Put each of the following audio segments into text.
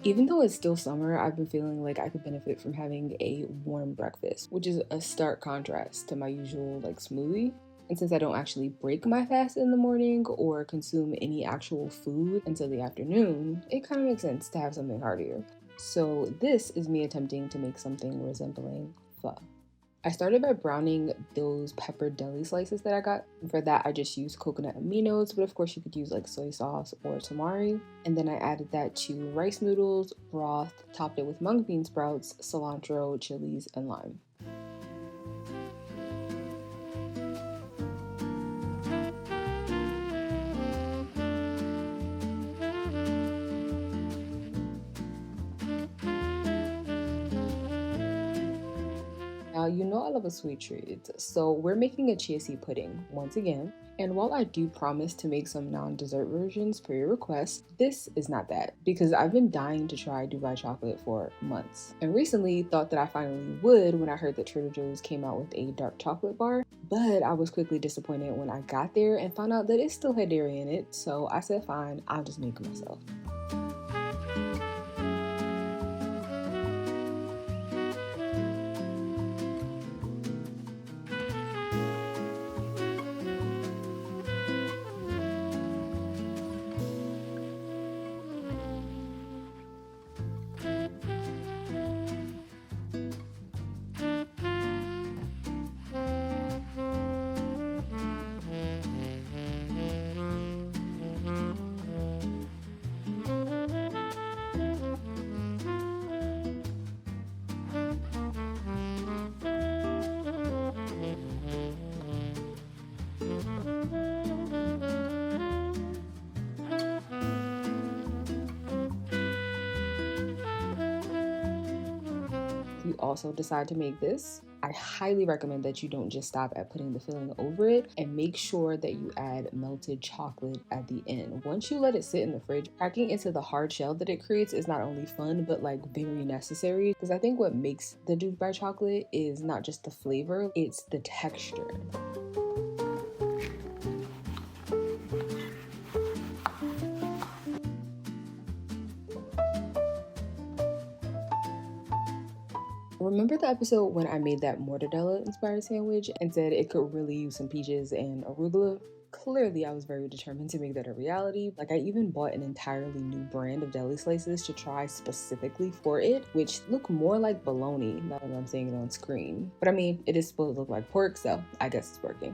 Even though it's still summer, I've been feeling like I could benefit from having a warm breakfast, which is a stark contrast to my usual like smoothie. And since I don't actually break my fast in the morning or consume any actual food until the afternoon, it kind of makes sense to have something heartier. So this is me attempting to make something resembling pho. I started by browning those peppered deli slices that I got. And for that, I just used coconut aminos, but of course you could use like soy sauce or tamari. And then I added that to rice noodles, broth, topped it with mung bean sprouts, cilantro, chilies, and lime. Now, you know I love a sweet treat, so we're making a chia seed pudding once again. And while I do promise to make some non-dessert versions per your request, this is not that, because I've been dying to try Dubai chocolate for months. And recently thought that I finally would when I heard that Trader Joe's came out with a dark chocolate bar, but I was quickly disappointed when I got there and found out that it still had dairy in it, so I said fine, I'll just make it myself. You also decide to make this, I highly recommend that you don't just stop at putting the filling over it, and make sure that you add melted chocolate at the end. Once you let it sit in the fridge, cracking into the hard shell that it creates is not only fun but like very necessary, because I think what makes the Dubai chocolate is not just the flavor, it's the texture. Remember the episode when I made that mortadella inspired sandwich and said it could really use some peaches and arugula? Clearly, I was very determined to make that a reality. Like, I even bought an entirely new brand of deli slices to try specifically for it, which look more like bologna now that I'm seeing it on screen. But I mean, it is supposed to look like pork, so I guess it's working.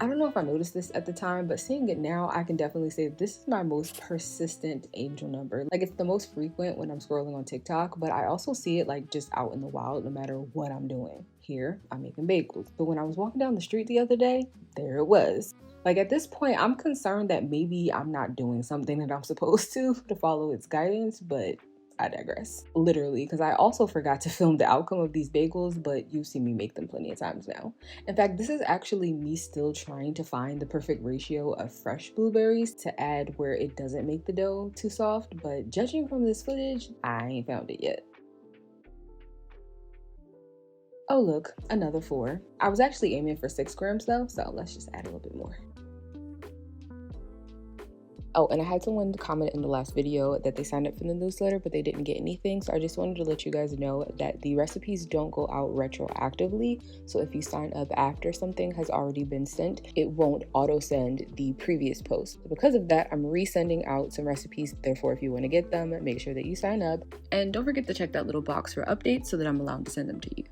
I don't know if I noticed this at the time, but seeing it now, I can definitely say this is my most persistent angel number. Like, it's the most frequent when I'm scrolling on TikTok, but I also see it like just out in the wild no matter what I'm doing. Here, I'm making bagels. But when I was walking down the street the other day, there it was. Like, at this point, I'm concerned that maybe I'm not doing something that I'm supposed to follow its guidance, but I digress. Literally, because I also forgot to film the outcome of these bagels, but you've seen me make them plenty of times now. In fact, this is actually me still trying to find the perfect ratio of fresh blueberries to add where it doesn't make the dough too soft, but judging from this footage, I ain't found it yet. Oh look, another 4. I was actually aiming for 6 grams though, so let's just add a little bit more. Oh, and I had someone comment in the last video that they signed up for the newsletter, but they didn't get anything. So I just wanted to let you guys know that the recipes don't go out retroactively. So if you sign up after something has already been sent, it won't auto send the previous post. Because of that, I'm resending out some recipes. Therefore, if you want to get them, make sure that you sign up. And don't forget to check that little box for updates so that I'm allowed to send them to you.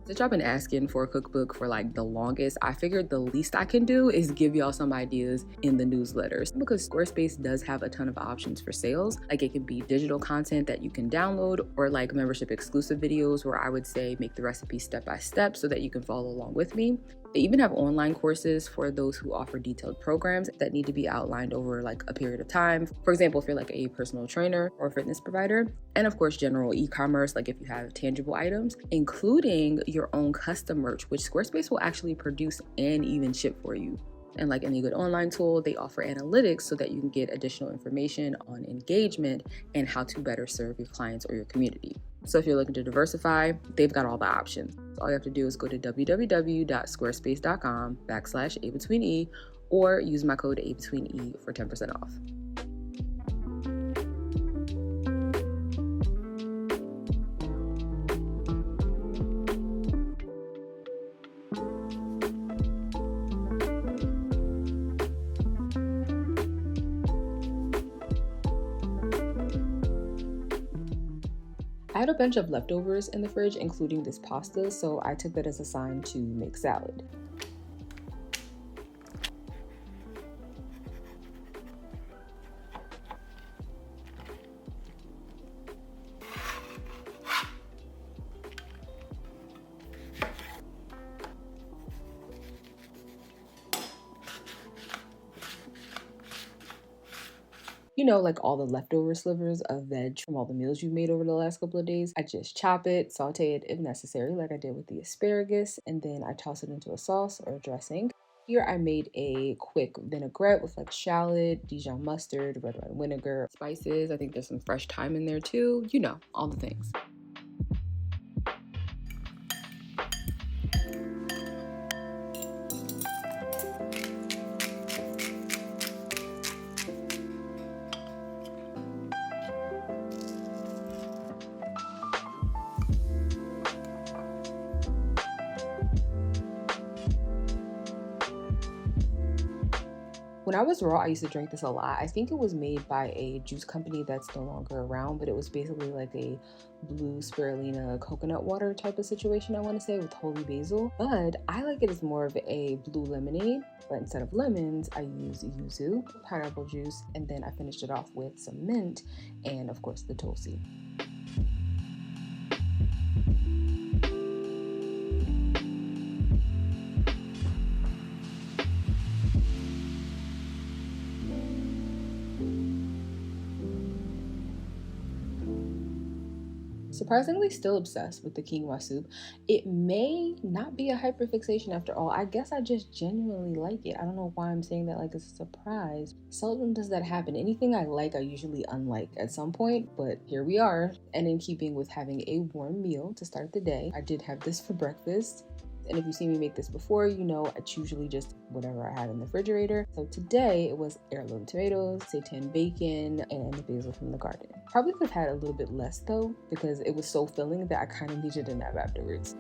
Since y'all been asking for a cookbook for like the longest, I figured the least I can do is give y'all some ideas in the newsletters, because Squarespace does have a ton of options for sales. Like, it can be digital content that you can download, or like membership exclusive videos where I would say make the recipe step by step so that you can follow along with me. They even have online courses for those who offer detailed programs that need to be outlined over like a period of time. For example, if you're like a personal trainer or fitness provider. And of course, general e-commerce, like if you have tangible items, including your own custom merch, which Squarespace will actually produce and even ship for you. And like any good online tool, they offer analytics so that you can get additional information on engagement and how to better serve your clients or your community. So if you're looking to diversify, they've got all the options. All you have to do is go to www.squarespace.com/abetweene or use my code abetweene for 10% off. I had a bunch of leftovers in the fridge, including this pasta, so I took that as a sign to make salad. You know, like all the leftover slivers of veg from all the meals you've made over the last couple of days. I just chop it, saute it if necessary, like I did with the asparagus, and then I toss it into a sauce or a dressing. Here I made a quick vinaigrette with like shallot, Dijon mustard, red wine vinegar, spices. I think there's some fresh thyme in there too. You know, all the things. When I was raw, I used to drink this a lot. I think it was made by a juice company that's no longer around, but it was basically like a blue spirulina coconut water type of situation, I want to say, with holy basil. But I like it as more of a blue lemonade, but instead of lemons, I use yuzu, pineapple juice, and then I finished it off with some mint and, of course, the tulsi. Surprisingly still obsessed with the quinoa soup. It may not be a hyperfixation after all. I guess I just genuinely like it. I don't know why I'm saying that like it's a surprise. Seldom does that happen. Anything I like, I usually unlike at some point, but here we are. And in keeping with having a warm meal to start the day, I did have this for breakfast. And if you've seen me make this before, you know it's usually just whatever I have in the refrigerator. So today it was heirloom tomatoes, seitan bacon, and the basil from the garden. Probably could have had a little bit less though, because it was so filling that I kind of needed a nap afterwards.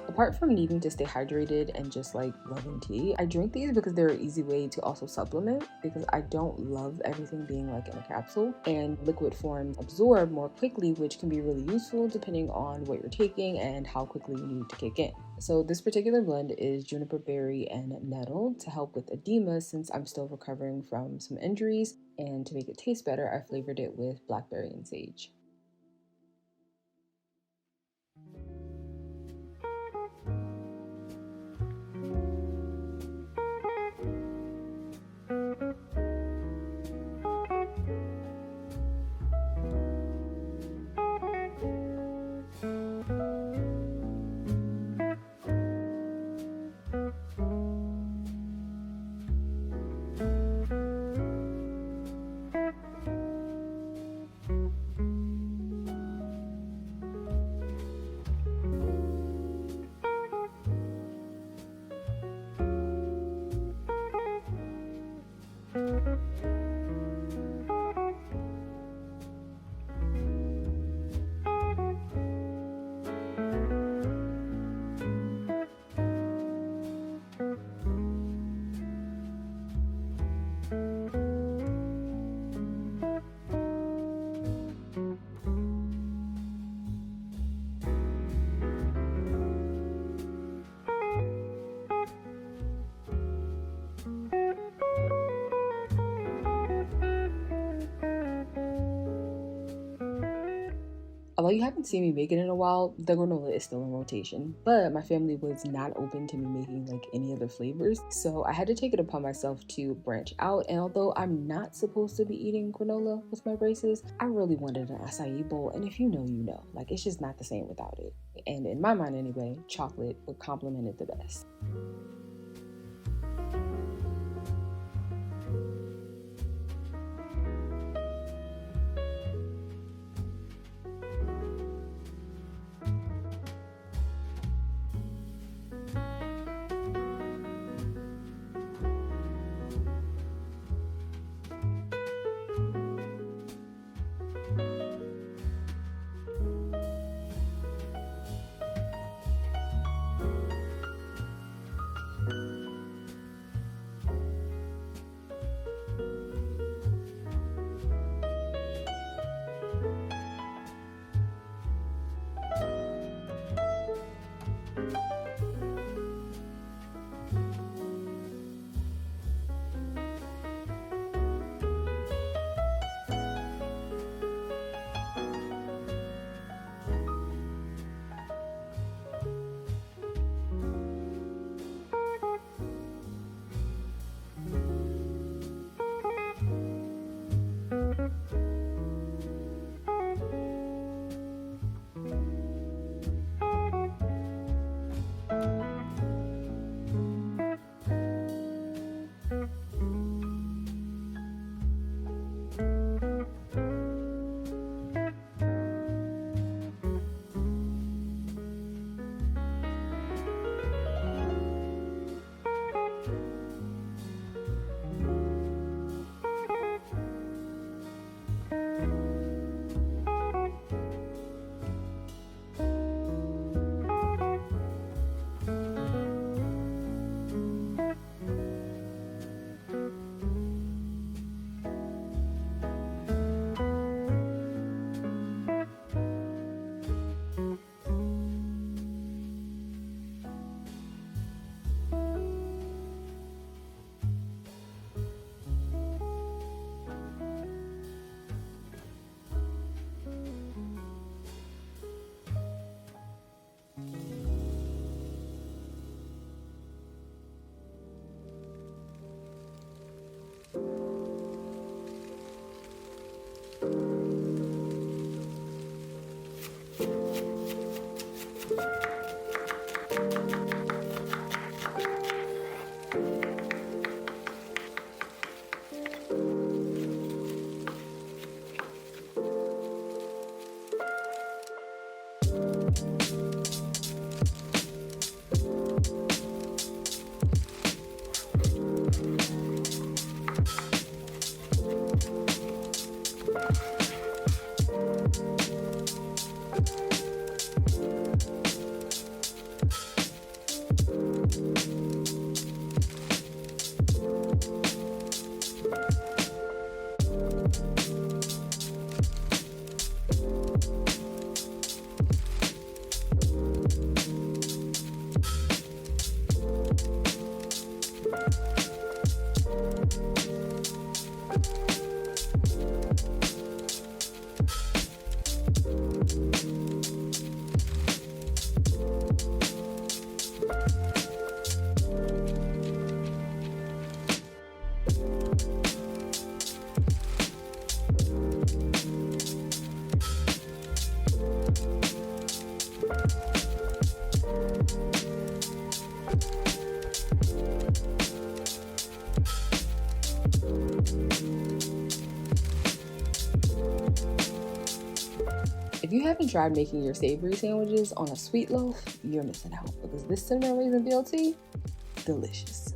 Apart from needing to stay hydrated and just like loving tea, I drink these because they're an easy way to also supplement, because I don't love everything being like in a capsule, and liquid forms absorb more quickly, which can be really useful depending on what you're taking and how quickly you need to kick in. So this particular blend is juniper berry and nettle to help with edema since I'm still recovering from some injuries, and to make it taste better, I flavored it with blackberry and sage. Although you haven't seen me make it in a while, the granola is still in rotation, but my family was not open to me making like any other flavors, so I had to take it upon myself to branch out. And although I'm not supposed to be eating granola with my braces, I really wanted an acai bowl, and if you know, you know. Like, it's just not the same without it. And in my mind anyway, chocolate would complement it the best. If you haven't tried making your savory sandwiches on a sweet loaf, you're missing out, because this cinnamon raisin BLT, delicious.